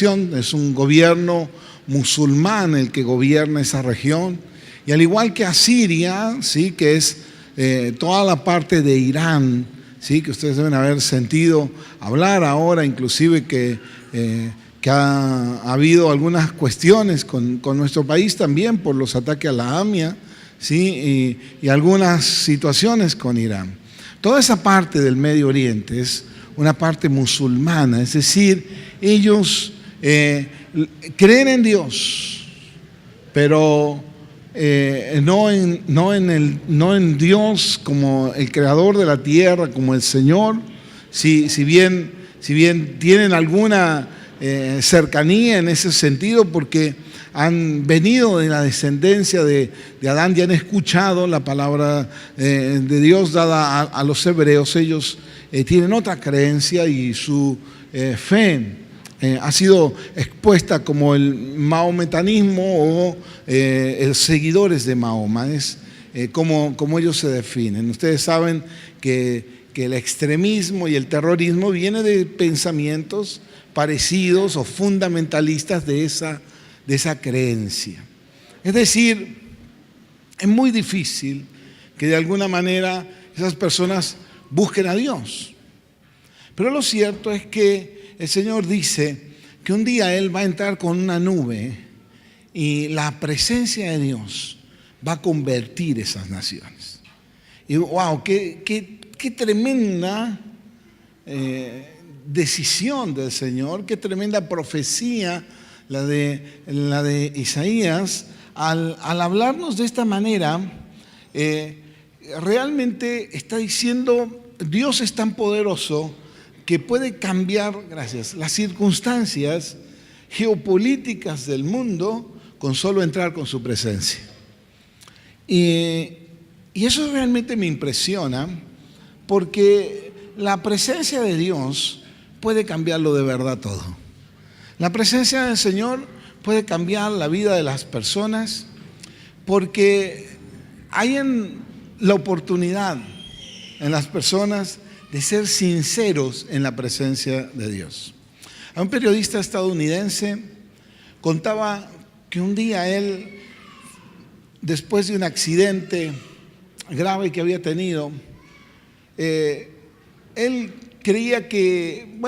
nación, es un gobierno musulmán el que gobierna esa región, y al igual que Asiria, ¿sí?, que es toda la parte de Irán, ¿sí?, que ustedes deben haber sentido hablar ahora, inclusive que ha habido algunas cuestiones con nuestro país también por los ataques a la AMIA, ¿sí?, y algunas situaciones con Irán. Toda esa parte del Medio Oriente es una parte musulmana, es decir, ellos creen en Dios, pero no en Dios como el creador de la tierra, como el Señor. Si bien tienen alguna cercanía en ese sentido, porque han venido de la descendencia de Adán y han escuchado la palabra de Dios dada a los hebreos. Ellos tienen otra creencia y su fe ha sido expuesta como el mahometanismo o seguidores de Mahoma. Es como ellos se definen. Ustedes saben que el extremismo y el terrorismo viene de pensamientos parecidos o fundamentalistas de esa creencia. Es decir, es muy difícil que de alguna manera esas personas busquen a Dios. Pero lo cierto es que el Señor dice que un día Él va a entrar con una nube y la presencia de Dios va a convertir esas naciones. Y wow, qué tremenda decisión del Señor, qué tremenda profecía la de Isaías, al hablarnos de esta manera. Realmente está diciendo: Dios es tan poderoso que puede cambiar, las circunstancias geopolíticas del mundo con solo entrar con su presencia. Y eso realmente me impresiona, porque la presencia de Dios puede cambiarlo de verdad todo. La presencia del Señor puede cambiar la vida de las personas, porque hay la oportunidad en las personas de ser sinceros en la presencia de Dios. Un periodista estadounidense contaba que un día él, después de un accidente grave que había tenido, él creía que,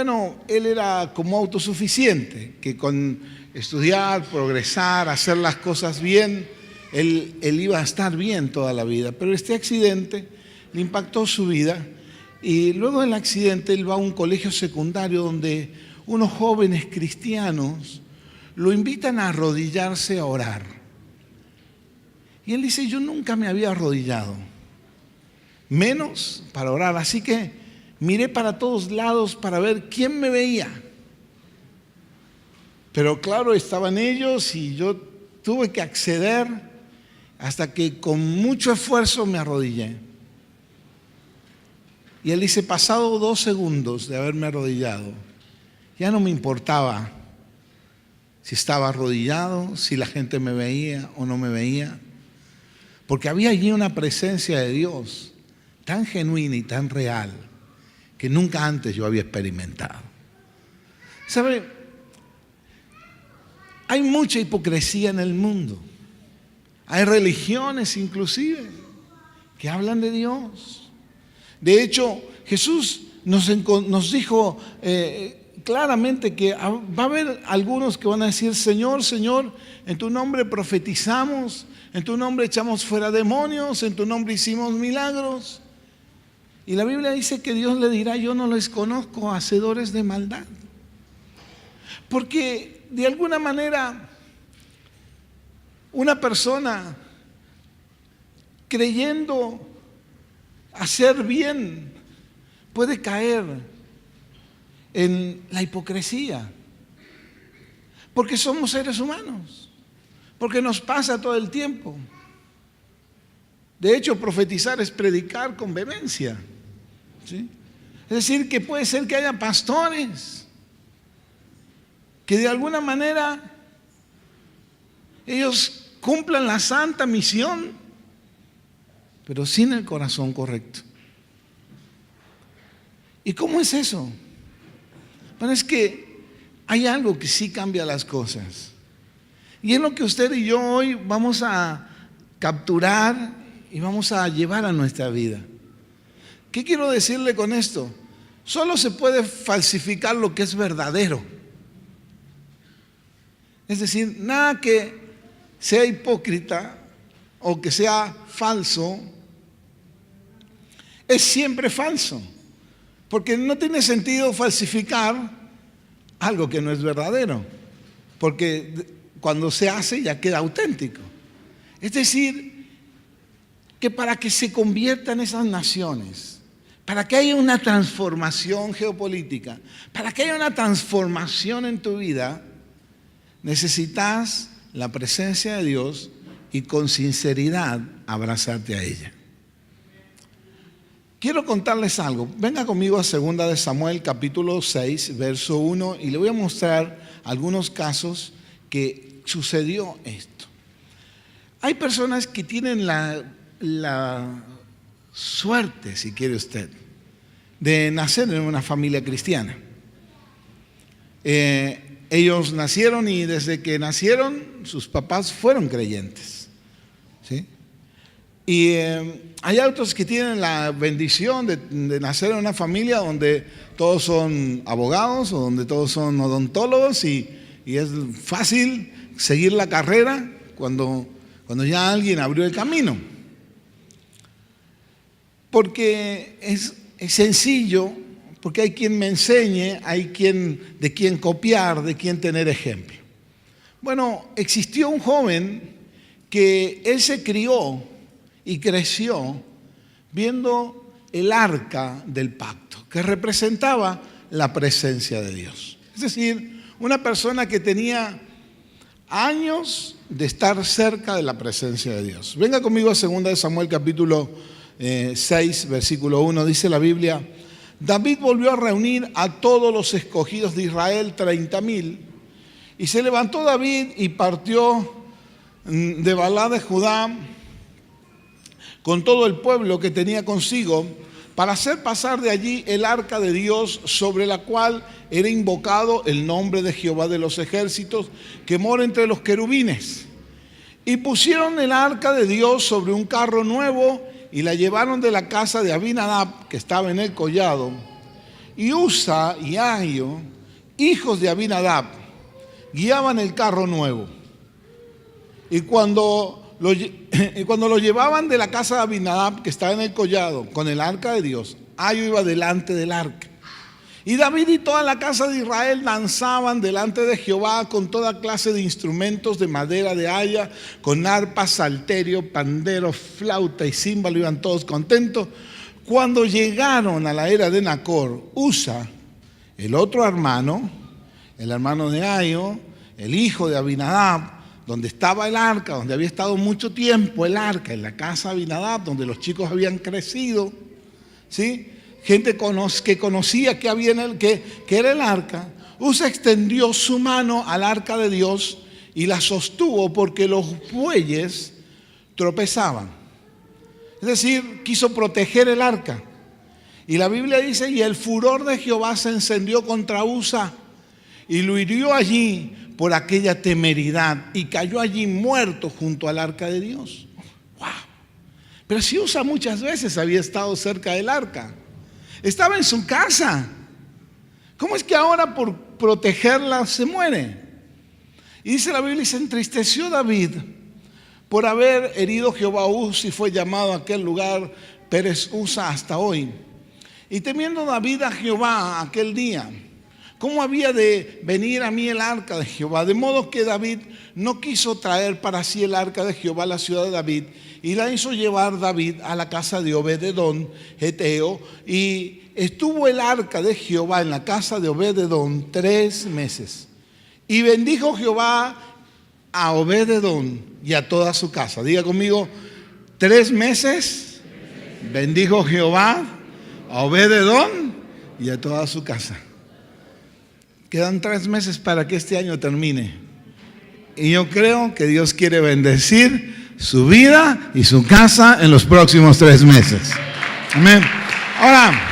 él era como autosuficiente, que con estudiar, progresar, hacer las cosas bien, él iba a estar bien toda la vida. Pero este accidente le impactó su vida, y luego del accidente él va a un colegio secundario donde unos jóvenes cristianos lo invitan a arrodillarse a orar. Y él dice: yo nunca me había arrodillado, menos para orar, así que miré para todos lados para ver quién me veía. Pero claro, estaban ellos y yo tuve que acceder, hasta que con mucho esfuerzo me arrodillé. Y él dice: pasado 2 segundos de haberme arrodillado, ya no me importaba si estaba arrodillado, si la gente me veía o no me veía, porque había allí una presencia de Dios tan genuina y tan real que nunca antes yo había experimentado. ¿Sabe? Hay mucha hipocresía en el mundo. Hay religiones inclusive que hablan de Dios. De hecho, Jesús nos dijo claramente que va a haber algunos que van a decir: Señor, Señor, en tu nombre profetizamos, en tu nombre echamos fuera demonios, en tu nombre hicimos milagros. Y la Biblia dice que Dios le dirá: yo no les conozco, hacedores de maldad. Porque de alguna manera una persona creyendo hacer bien puede caer en la hipocresía, porque somos seres humanos, porque nos pasa todo el tiempo. De hecho, profetizar es predicar con vehemencia, ¿sí? Es decir, que puede ser que haya pastores que de alguna manera ellos cumplan la santa misión, pero sin el corazón correcto. ¿Y cómo es eso? Bueno, es que hay algo que sí cambia las cosas. Y es lo que usted y yo hoy vamos a capturar y vamos a llevar a nuestra vida. ¿Qué quiero decirle con esto? Solo se puede falsificar lo que es verdadero. Es decir, nada que sea hipócrita o que sea falso es siempre falso. Porque no tiene sentido falsificar algo que no es verdadero. Porque cuando se hace ya queda auténtico. Es decir, que para que se conviertan esas naciones, para que haya una transformación geopolítica, para que haya una transformación en tu vida, necesitas la presencia de Dios y con sinceridad abrazarte a ella. Quiero contarles algo. Venga conmigo a 2 de Samuel capítulo 6, verso 1, y le voy a mostrar algunos casos que sucedió esto. Hay personas que tienen la suerte, si quiere usted, de nacer en una familia cristiana. Ellos nacieron y desde que nacieron sus papás fueron creyentes, ¿sí? Y hay otros que tienen la bendición de nacer en una familia donde todos son abogados o donde todos son odontólogos y es fácil seguir la carrera cuando ya alguien abrió el camino. Porque es sencillo, porque hay quien me enseñe, hay de quien copiar, de quien tener ejemplo. Bueno, existió un joven que él se crió y creció viendo el arca del pacto, que representaba la presencia de Dios. Es decir, una persona que tenía años de estar cerca de la presencia de Dios. Venga conmigo a 2 de Samuel capítulo 6, versículo 1, dice la Biblia: David volvió a reunir a todos los escogidos de Israel, 30,000, y se levantó David y partió de Balá de Judá con todo el pueblo que tenía consigo para hacer pasar de allí el arca de Dios, sobre la cual era invocado el nombre de Jehová de los ejércitos, que mora entre los querubines. Y pusieron el arca de Dios sobre un carro nuevo y la llevaron de la casa de Abinadab, que estaba en el collado. Y Usa y Ahio, hijos de Abinadab, guiaban el carro nuevo. Y cuando lo llevaban de la casa de Abinadab, que estaba en el collado, con el arca de Dios, Ahio iba delante del arca. Y David y toda la casa de Israel danzaban delante de Jehová con toda clase de instrumentos de madera de haya, con arpa, salterio, pandero, flauta y címbalo, iban todos contentos. Cuando llegaron a la era de Nacor, Usa, el otro hermano, el hermano de Ahio, el hijo de Abinadab, donde estaba el arca, donde había estado mucho tiempo el arca, en la casa de Abinadab, donde los chicos habían crecido, ¿sí? Gente que conocía que era el arca. Usa extendió su mano al arca de Dios y la sostuvo porque los bueyes tropezaban. Es decir, quiso proteger el arca. Y la Biblia dice: y el furor de Jehová se encendió contra Usa y lo hirió allí por aquella temeridad y cayó allí muerto junto al arca de Dios. ¡Wow! Pero si Usa muchas veces había estado cerca del arca, estaba en su casa. ¿Cómo es que ahora por protegerla se muere? Y dice la Biblia: y se entristeció David por haber herido Jehová a Usa, y fue llamado a aquel lugar Pérez Usa hasta hoy. Y temiendo David a Jehová aquel día, ¿cómo había de venir a mí el arca de Jehová? De modo que David no quiso traer para sí el arca de Jehová a la ciudad de David, y la hizo llevar David a la casa de Obed-edom, Geteo, y estuvo el arca de Jehová en la casa de Obed-edom 3 meses. Y bendijo Jehová a Obed-edom y a toda su casa. Diga conmigo: 3 meses bendijo Jehová a Obed-edom y a toda su casa. Quedan 3 meses para que este año termine. Y yo creo que Dios quiere bendecir su vida y su casa en los próximos 3 meses. Amén. Ahora,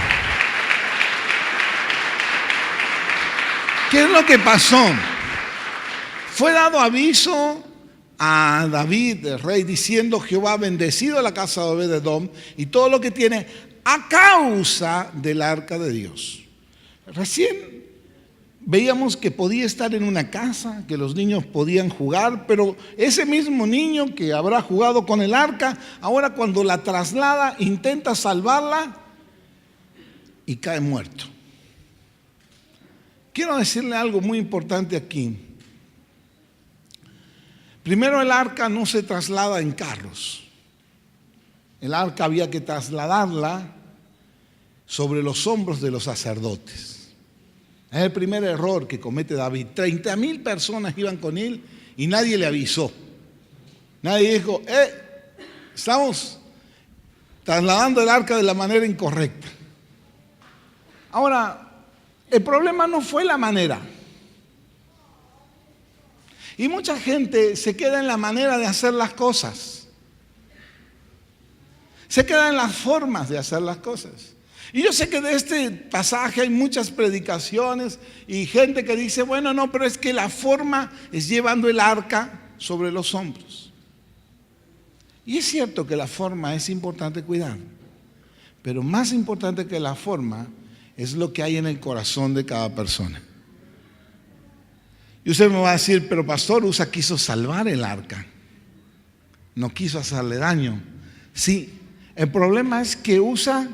¿Qué es lo que pasó? Fue dado aviso a David, el rey, diciendo: Jehová ha bendecido la casa de Obed-edom y todo lo que tiene a causa del arca de Dios. Recién veíamos que podía estar en una casa, que los niños podían jugar, pero ese mismo niño que habrá jugado con el arca, ahora cuando la traslada, intenta salvarla y cae muerto. Quiero decirle algo muy importante aquí. Primero, el arca no se traslada en carros. El arca había que trasladarla sobre los hombros de los sacerdotes. Es el primer error que comete David. 30,000 personas iban con él y nadie le avisó. Nadie dijo: estamos trasladando el arca de la manera incorrecta. Ahora, el problema no fue la manera. Y mucha gente se queda en la manera de hacer las cosas. Se queda en las formas de hacer las cosas. Y yo sé que de este pasaje hay muchas predicaciones y gente que dice: bueno, no, pero es que la forma es llevando el arca sobre los hombros. Y es cierto que la forma es importante cuidar, pero más importante que la forma es lo que hay en el corazón de cada persona. Y usted me va a decir: pero pastor, Usa quiso salvar el arca, no quiso hacerle daño. Sí, el problema es que Usa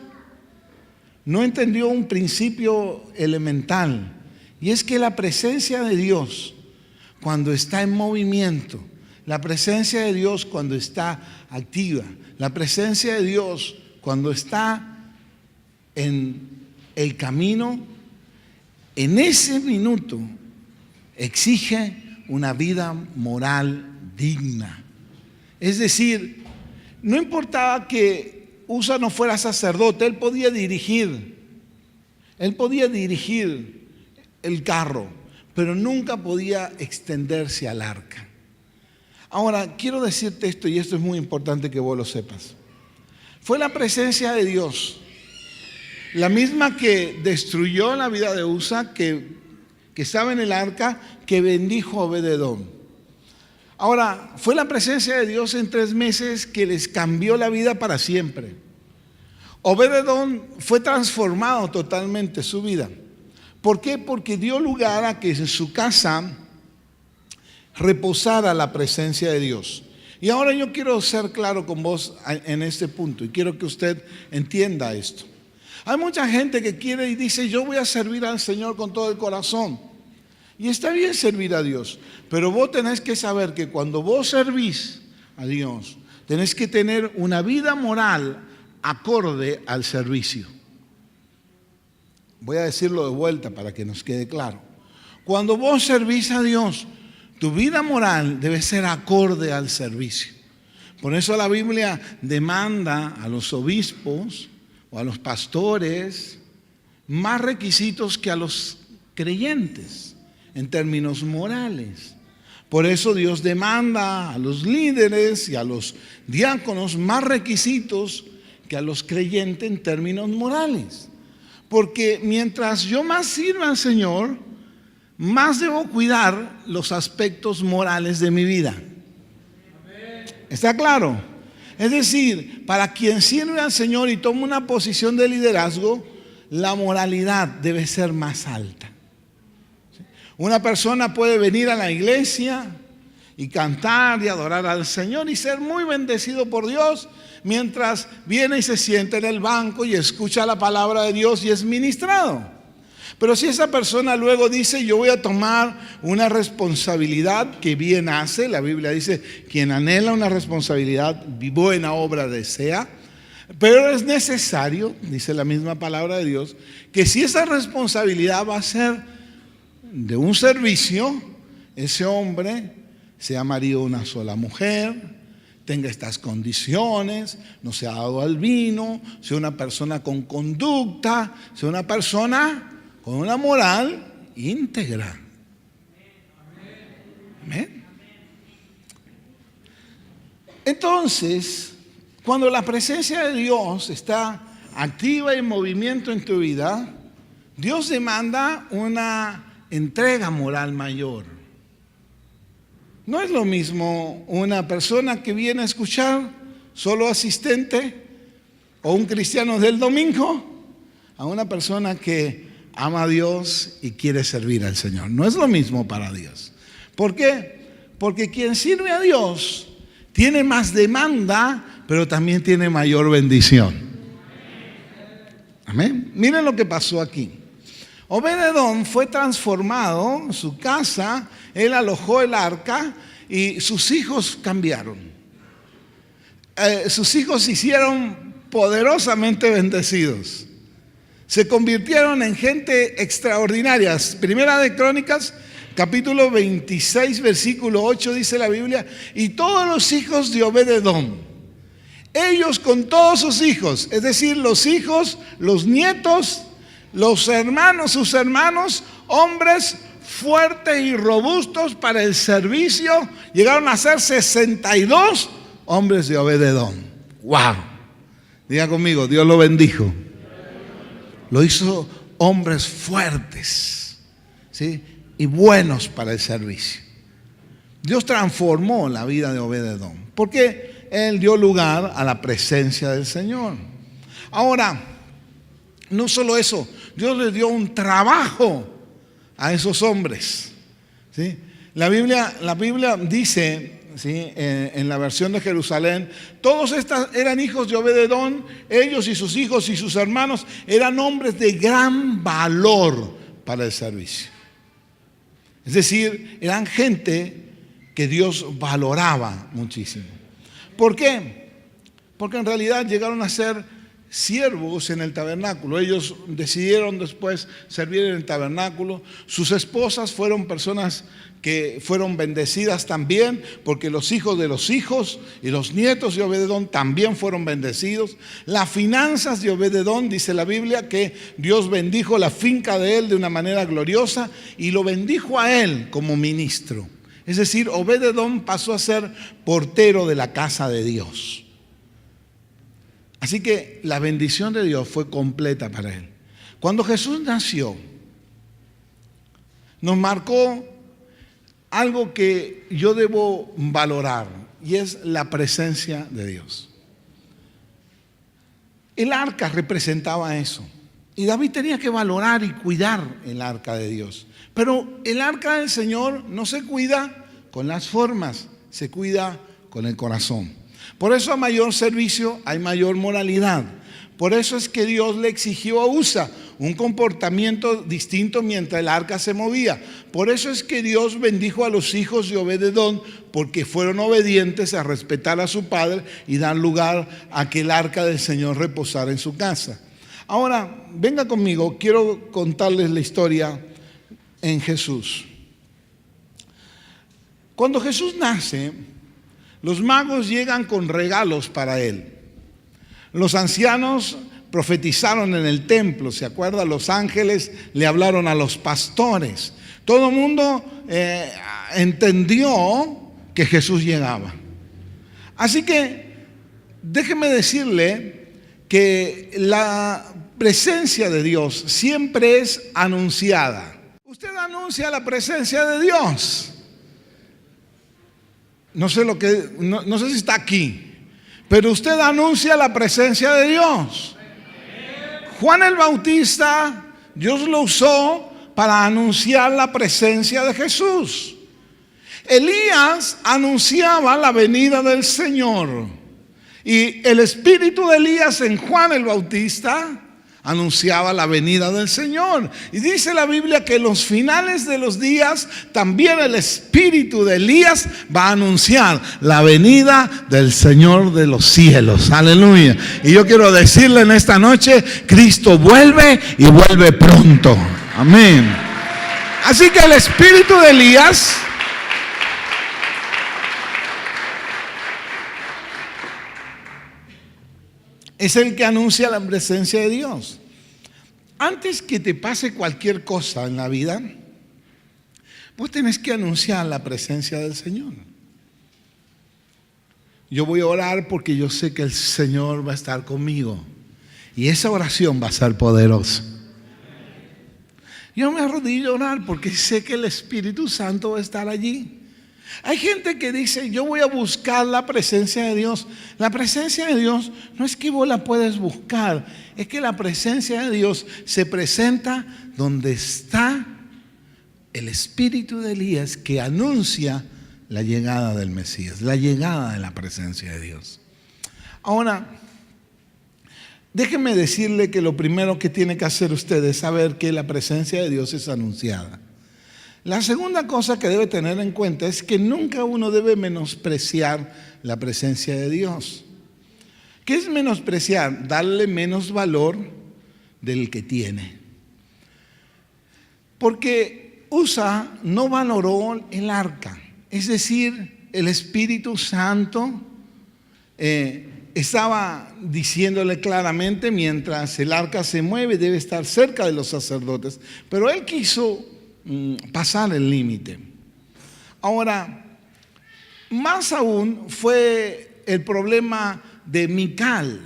no entendió un principio elemental, y es que la presencia de Dios cuando está en movimiento, la presencia de Dios cuando está activa, la presencia de Dios cuando está en el camino, en ese minuto exige una vida moral digna. Es decir, no importaba que Usa no fuera sacerdote, él podía dirigir el carro, pero nunca podía extenderse al arca. Ahora, quiero decirte esto, y esto es muy importante que vos lo sepas. Fue la presencia de Dios, la misma que destruyó la vida de Usa, que estaba en el arca, que bendijo a Obed-edom. Ahora, fue la presencia de Dios en 3 meses que les cambió la vida para siempre. Obed-edom fue transformado totalmente su vida. ¿Por qué? Porque dio lugar a que en su casa reposara la presencia de Dios. Y ahora yo quiero ser claro con vos en este punto, y quiero que usted entienda esto. Hay mucha gente que quiere y dice: yo voy a servir al Señor con todo el corazón. Y está bien servir a Dios, pero vos tenés que saber que cuando vos servís a Dios, tenés que tener una vida moral acorde al servicio. Voy a decirlo de vuelta para que nos quede claro. Cuando vos servís a Dios, tu vida moral debe ser acorde al servicio. Por eso la Biblia demanda a los obispos o a los pastores más requisitos que a los creyentes en términos morales. Por eso Dios demanda a los líderes y a los diáconos más requisitos que a los creyentes en términos morales. Porque mientras yo más sirva al Señor, más debo cuidar los aspectos morales de mi vida. ¿Está claro? Es decir, para quien sirve al Señor y toma una posición de liderazgo, la moralidad debe ser más alta. Una persona puede venir a la iglesia y cantar y adorar al Señor y ser muy bendecido por Dios, mientras viene y se sienta en el banco y escucha la palabra de Dios y es ministrado. Pero si esa persona luego dice: yo voy a tomar una responsabilidad, que bien hace, la Biblia dice: quien anhela una responsabilidad, buena obra desea. Pero es necesario, dice la misma palabra de Dios, que si esa responsabilidad va a ser de un servicio, ese hombre sea marido de una sola mujer, tenga estas condiciones, no sea dado al vino, sea una persona con conducta, sea una persona con una moral íntegra. Amén. Entonces, cuando la presencia de Dios está activa y en movimiento en tu vida, Dios demanda una entrega moral mayor. No es lo mismo una persona que viene a escuchar, solo asistente, o un cristiano del domingo, a una persona que ama a Dios y quiere servir al Señor. No es lo mismo para Dios. ¿Por qué? Porque quien sirve a Dios tiene más demanda, pero también tiene mayor bendición. Amén. Miren lo que pasó aquí. Obed-Edom fue transformado, su casa, él alojó el arca y sus hijos cambiaron. Sus hijos se hicieron poderosamente bendecidos. Se convirtieron en gente extraordinaria. Primera de Crónicas, capítulo 26, versículo 8, dice la Biblia: y todos los hijos de Obed-Edom, ellos con todos sus hijos, es decir, los hijos, los nietos, los hermanos, sus hermanos, hombres fuertes y robustos para el servicio, llegaron a ser 62 hombres de Obed-Edom. ¡Wow! Diga conmigo, Dios lo bendijo. Lo hizo hombres fuertes, ¿sí? Y buenos para el servicio. Dios transformó la vida de Obed-Edom, porque él dio lugar a la presencia del Señor. Ahora, no solo eso, Dios les dio un trabajo a esos hombres, ¿sí? La Biblia dice, ¿sí?, en la versión de Jerusalén, todos estos eran hijos de Obed-Edom, ellos y sus hijos y sus hermanos eran hombres de gran valor para el servicio. Es decir, eran gente que Dios valoraba muchísimo. ¿Por qué? Porque en realidad llegaron a ser siervos en el tabernáculo. Ellos decidieron después servir en el tabernáculo. Sus esposas fueron personas que fueron bendecidas también, porque los hijos de los hijos y los nietos de Obed-Edom también fueron bendecidos. Las finanzas de Obed-Edom, dice la Biblia, que Dios bendijo la finca de él de una manera gloriosa y lo bendijo a él como ministro. Es decir, Obed-Edom pasó a ser portero de la casa de Dios. Así que la bendición de Dios fue completa para él. Cuando Jesús nació, nos marcó algo que yo debo valorar, y es la presencia de Dios. El arca representaba eso, y David tenía que valorar y cuidar el arca de Dios. Pero el arca del Señor no se cuida con las formas, se cuida con el corazón. Por eso a mayor servicio hay mayor moralidad. Por eso es que Dios le exigió a Usa un comportamiento distinto mientras el arca se movía. Por eso es que Dios bendijo a los hijos de Obed-Edom, porque fueron obedientes a respetar a su padre y dar lugar a que el arca del Señor reposara en su casa. Ahora, venga conmigo, quiero contarles la historia en Jesús. Cuando Jesús nace, los magos llegan con regalos para él. Los ancianos profetizaron en el templo, ¿se acuerda? Los ángeles le hablaron a los pastores. Todo el mundo entendió que Jesús llegaba. Así que déjeme decirle que la presencia de Dios siempre es anunciada. Usted anuncia la presencia de Dios. No sé si está aquí, pero usted anuncia la presencia de Dios. Juan el Bautista, Dios lo usó para anunciar la presencia de Jesús. Elías anunciaba la venida del Señor. Y el espíritu de Elías en Juan el Bautista anunciaba la venida del Señor. Y dice la Biblia que en los finales de los días también el espíritu de Elías va a anunciar la venida del Señor de los cielos. Aleluya. Y yo quiero decirle en esta noche, Cristo vuelve y vuelve pronto. Amén. Así que el espíritu de Elías es el que anuncia la presencia de Dios. Antes que te pase cualquier cosa en la vida, vos tenés que anunciar la presencia del Señor. Yo voy a orar porque yo sé que el Señor va a estar conmigo. Y esa oración va a ser poderosa. Yo me arrodillo a orar porque sé que el Espíritu Santo va a estar allí. Hay gente que dice, yo voy a buscar la presencia de Dios. La presencia de Dios no es que vos la puedes buscar, es que la presencia de Dios se presenta donde está el espíritu de Elías, que anuncia la llegada del Mesías, la llegada de la presencia de Dios. Ahora, déjeme decirle que lo primero que tiene que hacer usted es saber que la presencia de Dios es anunciada. La segunda cosa que debe tener en cuenta es que nunca uno debe menospreciar la presencia de Dios. ¿Qué es menospreciar? Darle menos valor del que tiene. Porque Usa no valoró el arca. Es decir, el Espíritu Santo estaba diciéndole claramente, mientras el arca se mueve debe estar cerca de los sacerdotes. Pero él quiso pasar el límite. Ahora, más aún fue el problema de Mical,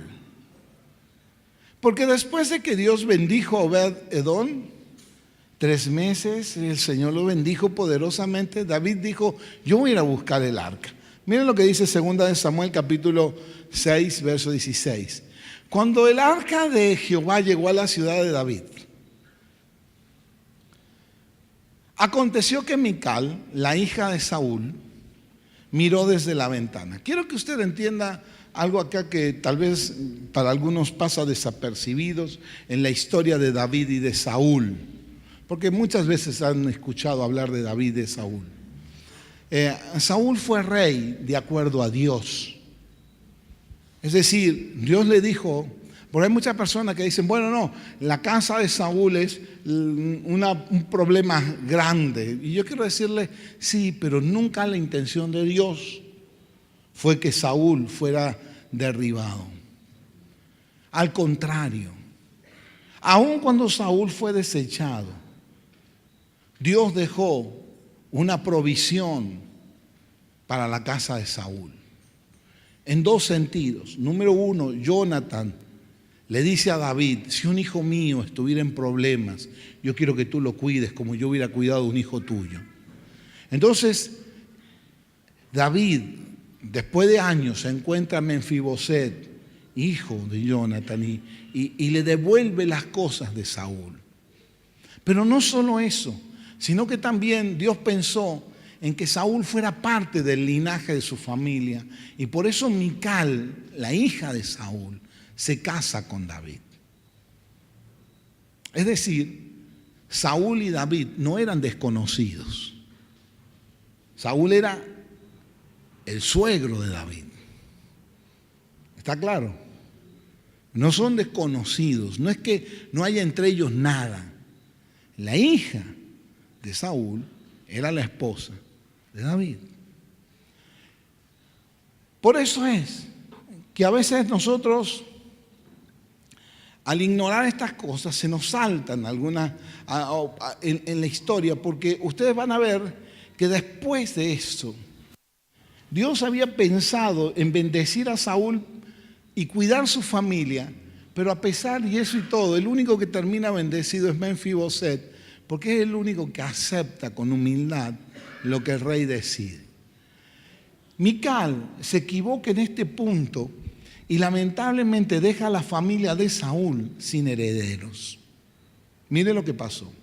porque después de que Dios bendijo a Obed-Edom, 3 meses el Señor lo bendijo poderosamente. David dijo, yo voy a ir a buscar el arca. Miren lo que dice 2 de Samuel capítulo 6 verso 16. Cuando el arca de Jehová llegó a la ciudad de David, aconteció que Mical, la hija de Saúl, miró desde la ventana. Quiero que usted entienda algo acá que tal vez para algunos pasa desapercibidos en la historia de David y de Saúl, porque muchas veces han escuchado hablar de David y de Saúl. Saúl fue rey de acuerdo a Dios. Es decir, Dios le dijo, porque hay muchas personas que dicen, bueno, no, la casa de Saúl es un problema grande. Y yo quiero decirle, sí, pero nunca la intención de Dios fue que Saúl fuera derribado. Al contrario, aun cuando Saúl fue desechado, Dios dejó una provisión para la casa de Saúl. En 2 sentidos. Número 1, Jonathan le dice a David, si un hijo mío estuviera en problemas, yo quiero que tú lo cuides como yo hubiera cuidado de un hijo tuyo. Entonces, David, después de años, se encuentra a Menfiboset, hijo de Jonathan, y le devuelve las cosas de Saúl. Pero no solo eso, sino que también Dios pensó en que Saúl fuera parte del linaje de su familia, y por eso Mical, la hija de Saúl, se casa con David. Es decir, Saúl y David no eran desconocidos. Saúl era el suegro de David. ¿Está claro? No son desconocidos. No es que no haya entre ellos nada. La hija de Saúl era la esposa de David. Por eso es que a veces nosotros, al ignorar estas cosas, se nos saltan algunas en la historia, porque ustedes van a ver que después de esto, Dios había pensado en bendecir a Saúl y cuidar su familia, pero a pesar de eso y todo, el único que termina bendecido es Menfiboset, porque es el único que acepta con humildad lo que el rey decide. Mical se equivoca en este punto y lamentablemente deja a la familia de Saúl sin herederos. Mire lo que pasó.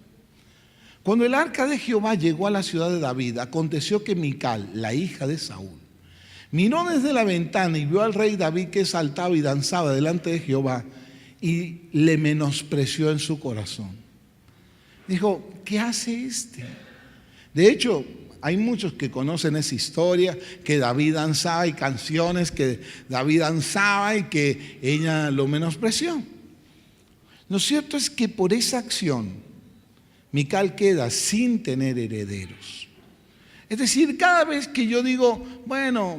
Cuando el arca de Jehová llegó a la ciudad de David, aconteció que Mical, la hija de Saúl, miró desde la ventana y vio al rey David que saltaba y danzaba delante de Jehová y le menospreció en su corazón. Dijo, ¿qué hace este? De hecho, hay muchos que conocen esa historia, que David danzaba y canciones que David danzaba y que ella lo menospreció. Lo cierto es que por esa acción, Mical queda sin tener herederos. Es decir, cada vez que yo digo, bueno,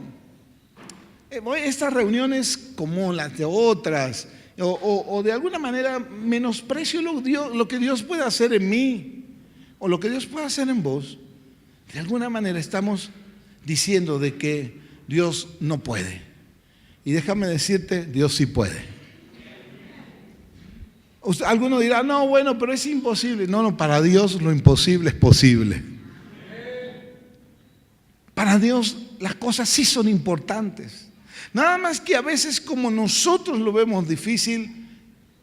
estas reuniones como las de otras, o de alguna manera menosprecio lo que Dios puede hacer en mí, o lo que Dios puede hacer en vos, de alguna manera estamos diciendo de que Dios no puede. Y déjame decirte, Dios sí puede. Alguno dirá, no, bueno, pero es imposible. No, no, para Dios lo imposible es posible. Para Dios las cosas sí son importantes. Nada más que a veces, como nosotros lo vemos difícil,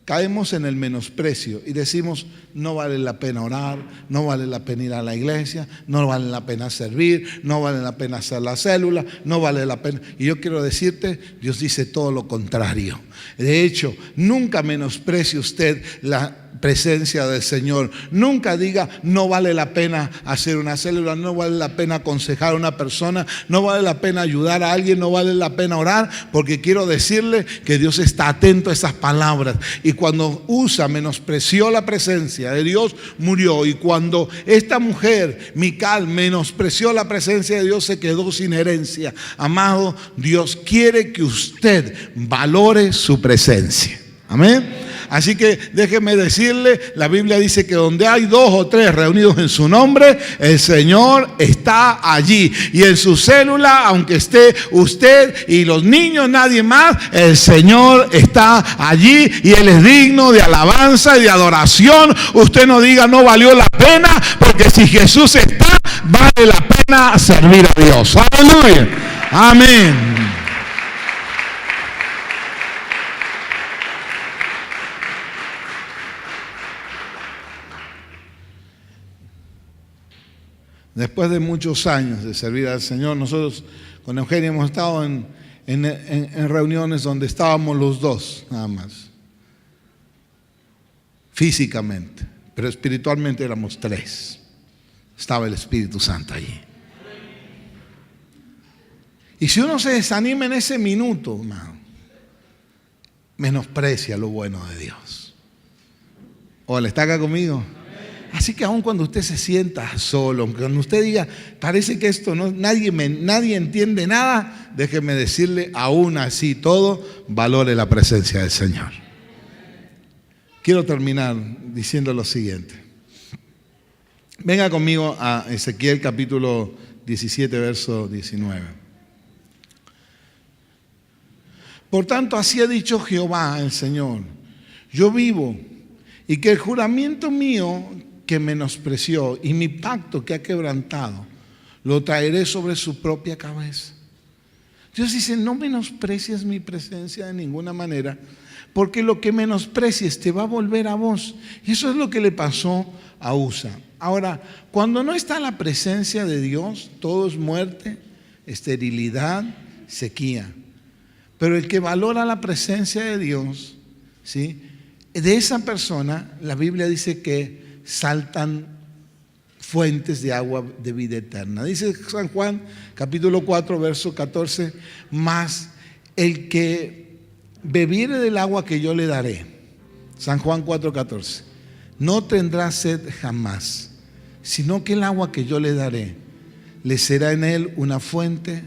caemos en el menosprecio y decimos, no vale la pena orar, no vale la pena ir a la iglesia, no vale la pena servir, no vale la pena hacer la célula, no vale la pena. Y yo quiero decirte, Dios dice todo lo contrario. De hecho, nunca menosprecie usted la presencia del Señor. Nunca diga, no vale la pena hacer una célula, no vale la pena aconsejar a una persona, no vale la pena ayudar a alguien, no vale la pena orar, porque quiero decirle que Dios está atento a esas palabras. Y cuando Usa menospreció la presencia de Dios, murió. Y cuando esta mujer, Mical, menospreció la presencia de Dios, se quedó sin herencia. Amado, Dios quiere que usted valore su presencia. Amén. Así que déjeme decirle, la Biblia dice que donde hay 2 o 3 reunidos en su nombre, el Señor está allí. Y en su célula, aunque esté usted y los niños, nadie más, el Señor está allí y Él es digno de alabanza y de adoración. Usted no diga, no valió la pena, porque si Jesús está, vale la pena servir a Dios. Aleluya. Amén. Después de muchos años de servir al Señor, nosotros con Eugenia hemos estado en reuniones donde estábamos los dos, nada más. Físicamente, pero espiritualmente éramos 3. Estaba el Espíritu Santo allí. Y si uno se desanima en ese minuto, hermano, menosprecia lo bueno de Dios. Hola, ¿está acá conmigo? Así que aun cuando usted se sienta solo, cuando usted diga, parece que esto no, nadie entiende nada, déjeme decirle, aún así todo, valore la presencia del Señor. Quiero terminar diciendo lo siguiente. Venga conmigo a Ezequiel capítulo 17, verso 19. Por tanto, así ha dicho Jehová el Señor, yo vivo, y que el juramento mío que menospreció y mi pacto que ha quebrantado, lo traeré sobre su propia cabeza. Dios dice, no menosprecies mi presencia de ninguna manera, porque lo que menosprecies te va a volver a vos. Y eso es lo que le pasó a Usa. Ahora, cuando no está la presencia de Dios, todo es muerte, esterilidad, sequía. Pero el que valora la presencia de Dios, ¿sí?, de esa persona, la Biblia dice que saltan fuentes de agua de vida eterna. Dice San Juan, capítulo 4, verso 14, mas el que bebiere del agua que yo le daré, San Juan 4, 14, no tendrá sed jamás, sino que el agua que yo le daré, le será en él una fuente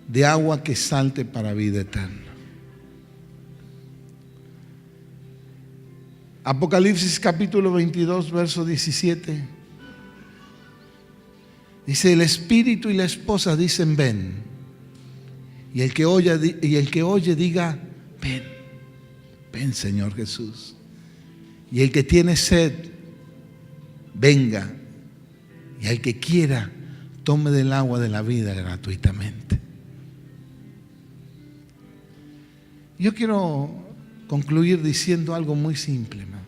de agua que salte para vida eterna. Apocalipsis capítulo 22, verso 17. Dice, el espíritu y la esposa dicen, ven. Y el que oye diga, ven. Ven, Señor Jesús. Y el que tiene sed, venga. Y el que quiera, tome del agua de la vida gratuitamente. Yo quiero concluir diciendo algo muy simple, ¿no?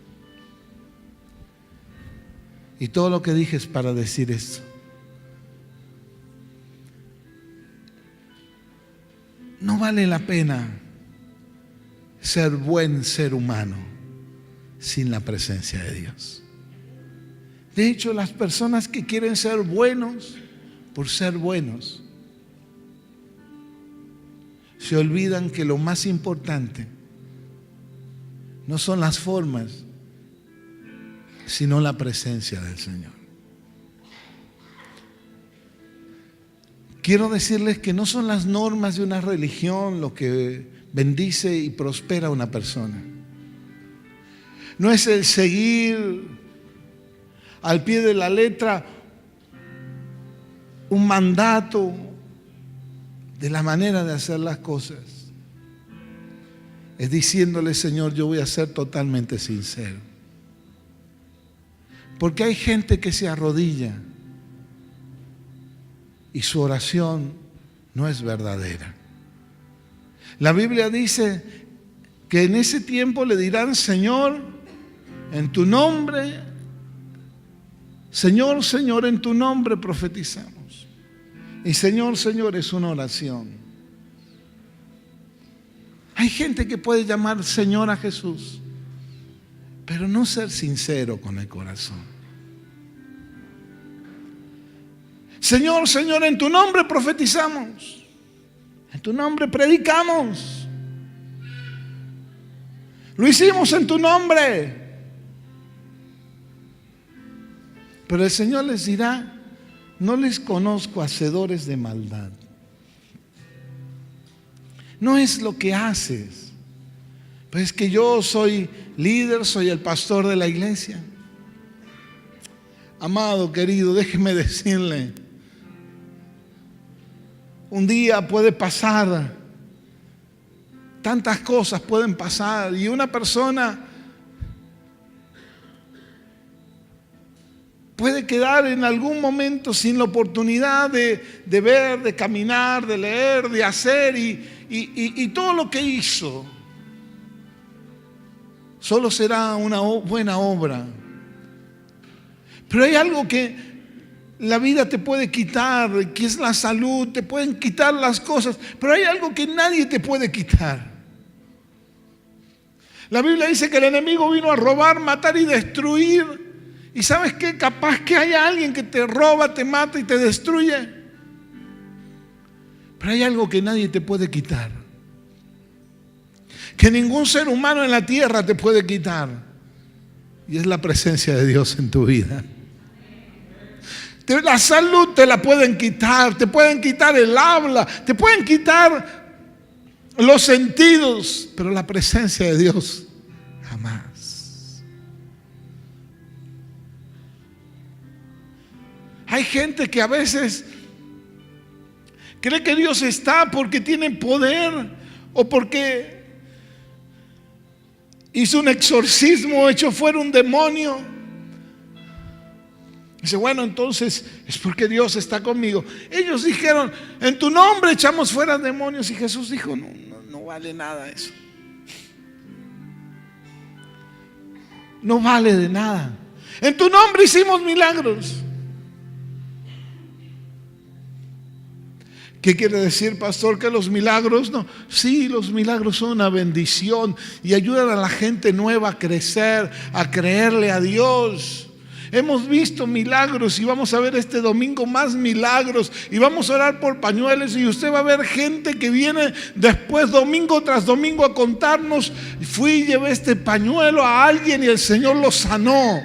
Y todo lo que dije es para decir esto. No vale la pena ser buen ser humano sin la presencia de Dios. De hecho, las personas que quieren ser buenos por ser buenos, se olvidan que lo más importante no son las formas, sino la presencia del Señor. Quiero decirles que no son las normas de una religión lo que bendice y prospera a una persona. No es el seguir al pie de la letra un mandato de la manera de hacer las cosas. es diciéndole: Señor, yo voy a ser totalmente sincero. Porque hay gente que se arrodilla y su oración no es verdadera. La Biblia dice que en ese tiempo le dirán: Señor, en tu nombre, Señor, Señor, en tu nombre profetizamos. Y Señor, Señor es una oración. Hay gente que puede llamar Señor a Jesús, pero no ser sincero con el corazón. Señor, Señor, en tu nombre profetizamos. En tu nombre predicamos. Lo hicimos en tu nombre. Pero el Señor les dirá: no les conozco, hacedores de maldad. No es lo que haces. Pues es que yo soy líder, soy el pastor de la iglesia. Amado, querido, déjeme decirle, un día puede pasar, tantas cosas pueden pasar, y una persona puede quedar en algún momento sin la oportunidad de ver, de caminar, de leer, de hacer, y todo lo que hizo solo será una buena obra. Pero hay algo que la vida te puede quitar, que es la salud, te pueden quitar las cosas, pero hay algo que nadie te puede quitar. La Biblia dice que el enemigo vino a robar, matar y destruir. ¿Y sabes qué? Capaz que haya alguien que te roba, te mata y te destruye. Pero hay algo que nadie te puede quitar, que ningún ser humano en la tierra te puede quitar, y es la presencia de Dios en tu vida. La salud te la pueden quitar, te pueden quitar el habla, te pueden quitar los sentidos, pero la presencia de Dios jamás. Hay gente que a veces cree que Dios está porque tiene poder o porque hizo un exorcismo, echó fuera un demonio. Dice: bueno, entonces es porque Dios está conmigo. Ellos dijeron: en tu nombre echamos fuera demonios. Y Jesús dijo: no vale nada eso. No vale de nada. En tu nombre hicimos milagros. ¿Qué quiere decir, pastor? ¿Que los milagros no? Sí, los milagros son una bendición y ayudan a la gente nueva a crecer, a creerle a Dios. Hemos visto milagros y vamos a ver este domingo más milagros, y vamos a orar por pañuelos, y usted va a ver gente que viene después domingo tras domingo a contarnos: fui y llevé este pañuelo a alguien y el Señor lo sanó.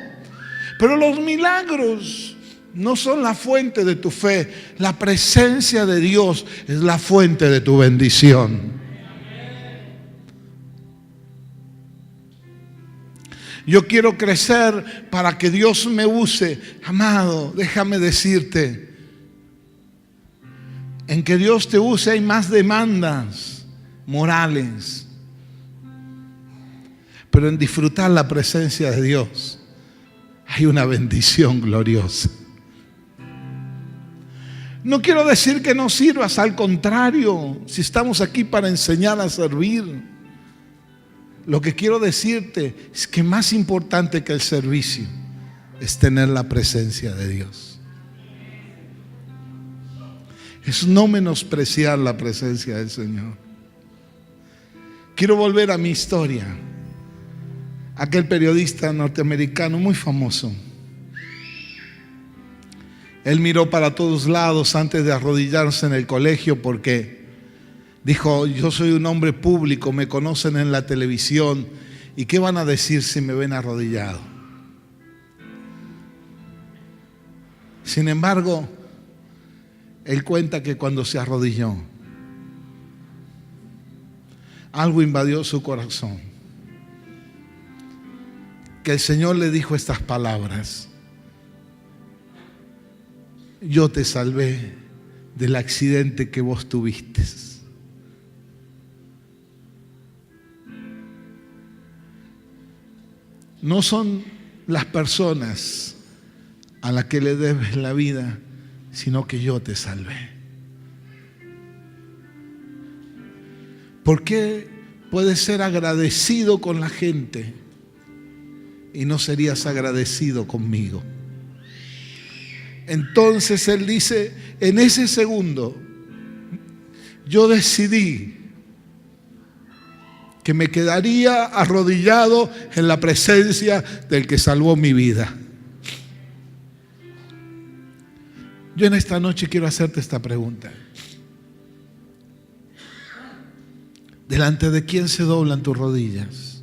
Pero los milagros no son la fuente de tu fe. La presencia de Dios es la fuente de tu bendición. Yo quiero crecer para que Dios me use. Amado, déjame decirte, en que Dios te use hay más demandas morales, pero en disfrutar la presencia de Dios hay una bendición gloriosa. No quiero decir que no sirvas, al contrario, si estamos aquí para enseñar a servir. Lo que quiero decirte es que más importante que el servicio es tener la presencia de Dios. Es no menospreciar la presencia del Señor. Quiero volver a mi historia. Aquel periodista norteamericano muy famoso, él miró para todos lados antes de arrodillarse en el colegio, porque dijo: yo soy un hombre público, me conocen en la televisión, ¿y qué van a decir si me ven arrodillado? Sin embargo, él cuenta que cuando se arrodilló, algo invadió su corazón, que el Señor le dijo estas palabras: yo te salvé del accidente que vos tuviste. no son las personas a las que le debes la vida, sino que yo te salvé. ¿Por qué puedes ser agradecido con la gente y no serías agradecido conmigo? Entonces él dice, en ese segundo, yo decidí que me quedaría arrodillado en la presencia del que salvó mi vida. Yo en esta noche quiero hacerte esta pregunta. ¿Delante de quién se doblan tus rodillas?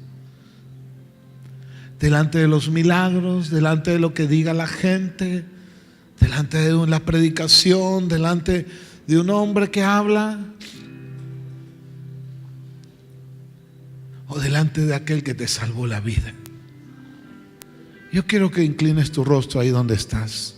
¿Delante de los milagros? ¿Delante de lo que diga la gente? ¿Delante de la predicación? ¿Delante de un hombre que habla? ¿O delante de aquel que te salvó la vida? Yo quiero que inclines tu rostro ahí donde estás.